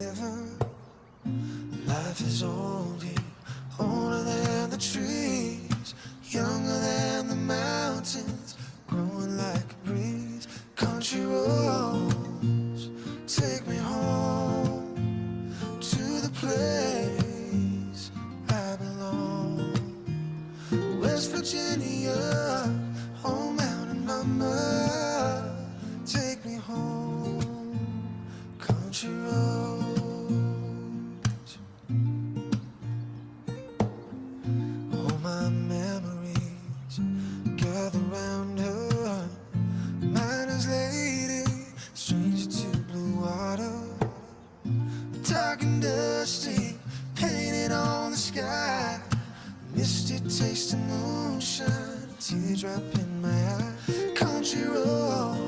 Life is old here, older than the trees, younger than the mountains, growing like a breeze. Country roads, take me home to the place I belong. West Virginia, home mountain mama, take me home, country roads. All my memories gather round her, miner's lady, stranger to blue water, dark and dusty, painted on the sky, misty taste of moonshine, a teardrop in my eye. Country road,